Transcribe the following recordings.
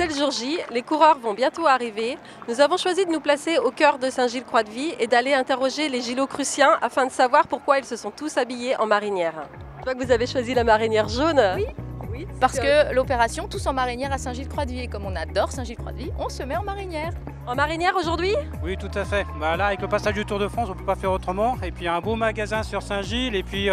le jour J, les coureurs vont bientôt arriver. Nous avons choisi de nous placer au cœur de Saint-Gilles-Croix-de-Vie et d'aller interroger les Gilocruciens afin de savoir pourquoi ils se sont tous habillés en marinière. Je vois que vous avez choisi la marinière jaune. Oui, parce que l'opération Tous en marinière à Saint-Gilles-Croix-de-Vie, et comme on adore Saint-Gilles-Croix-de-Vie, on se met en marinière. En marinière aujourd'hui? Oui, tout à fait. Là, avec le passage du Tour de France, on ne peut pas faire autrement. Et puis, il y a un beau magasin sur Saint-Gilles. Et puis,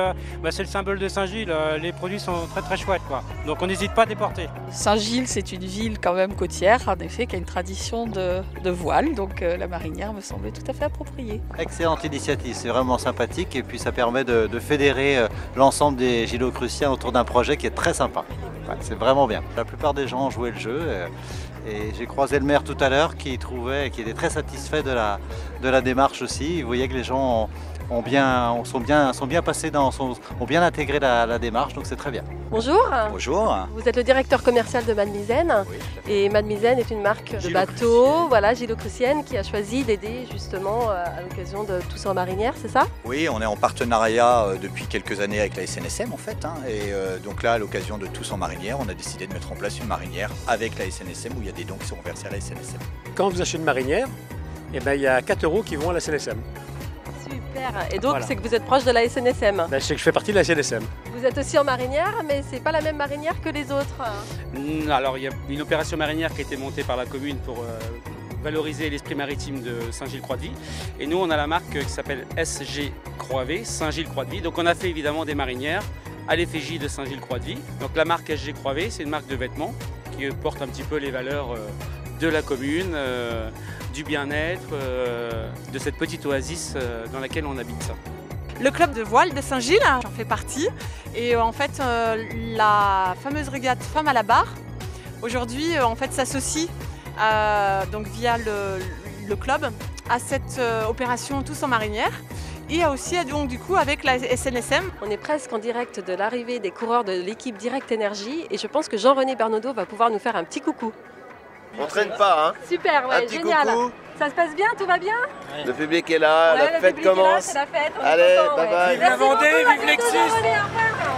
c'est le symbole de Saint-Gilles. Les produits sont très, très chouettes, quoi. Donc, on n'hésite pas à déporter. Saint-Gilles, c'est une ville quand même côtière, en effet, qui a une tradition de voile. Donc, la marinière me semblait tout à fait appropriée. Excellente initiative, c'est vraiment sympathique. Et puis, ça permet de fédérer l'ensemble des Gilocruciens autour d'un projet qui est très sympa. Ouais, c'est vraiment bien. La plupart des gens ont joué le jeu. Et j'ai croisé le maire tout à l'heure qui était très satisfait de la démarche aussi. Vous voyez que les gens sont bien passés, ont bien intégré la démarche, donc c'est très bien. Bonjour. Bonjour. Vous êtes le directeur commercial de Madmizen. Oui, et Madmizen est une marque de bateaux, voilà, gilocrucienne, qui a choisi d'aider justement à l'occasion de Tous en marinière, c'est ça? Oui, on est en partenariat depuis quelques années avec la SNSM en fait. Et donc là, à l'occasion de Tous en marinière, on a décidé de mettre en place une marinière avec la SNSM où il y a des dons qui sont versés à la SNSM. Quand vous achetez une marinière, il y a 4 € qui vont à la SNSM. Super. Et donc, Voilà. c'est que vous êtes proche de la SNSM. C'est que je fais partie de la SNSM. Vous êtes aussi en marinière, mais c'est pas la même marinière que les autres. Alors, il y a une opération marinière qui a été montée par la commune pour valoriser l'esprit maritime de Saint-Gilles-Croix-de-Vie. Et nous, on a la marque qui s'appelle SG Croix-V, Saint-Gilles-Croix-de-Vie. Donc, on a fait évidemment des marinières à l'effigie de Saint-Gilles-Croix-de-Vie. Donc, la marque SG Croix-V, c'est une marque de vêtements qui porte un petit peu les valeurs de la commune, du bien-être, de cette petite oasis dans laquelle on habite. Le club de voile de Saint-Gilles, j'en fais partie. Et en fait, la fameuse régate Femmes à la barre, aujourd'hui, en fait, s'associe donc via le club à cette opération Tous en marinière. Et aussi donc du coup avec la SNSM. On est presque en direct de l'arrivée des coureurs de l'équipe Direct Énergie et je pense que Jean-René Bernaudot va pouvoir nous faire un petit coucou. On traîne pas, hein. Super, ouais, Un petit génial. coucou. Ça se passe bien, tout va bien? Le public est là, Ouais, la le fête public est là, commence. c'est la fête, on est Allez, content, bye ouais. bye. Vive la Merci Vendée, beaucoup, à vive bientôt, Lexus. Jean-René, au revoir.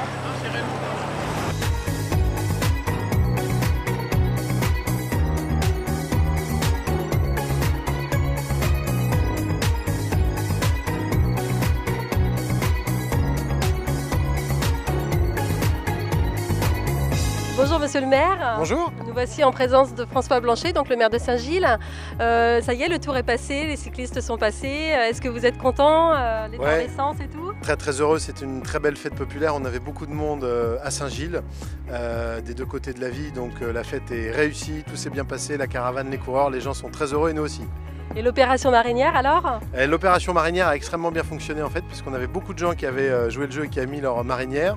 Bonjour Monsieur le maire. Bonjour. Nous voici en présence de François Blanchet, donc le maire de Saint-Gilles. Ça y est, le tour est passé, les cyclistes sont passés. Est-ce que vous êtes content? Les temps d'essence et tout? Très heureux, c'est une très belle fête populaire. On avait beaucoup de monde à Saint-Gilles, des deux côtés de la vie, donc la fête est réussie, tout s'est bien passé, la caravane, les coureurs, les gens sont très heureux et nous aussi. Et l'opération marinière alors? L'opération marinière a extrêmement bien fonctionné en fait, puisqu'on avait beaucoup de gens qui avaient joué le jeu et qui avaient mis leur marinière.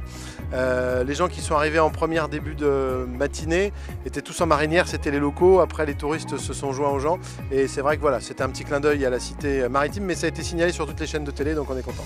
Les gens qui sont arrivés en première début de matinée étaient tous en marinière, c'était les locaux. Après, les touristes se sont joints aux gens. Et c'est vrai que voilà, c'était un petit clin d'œil à la cité maritime, mais ça a été signalé sur toutes les chaînes de télé, donc on est content.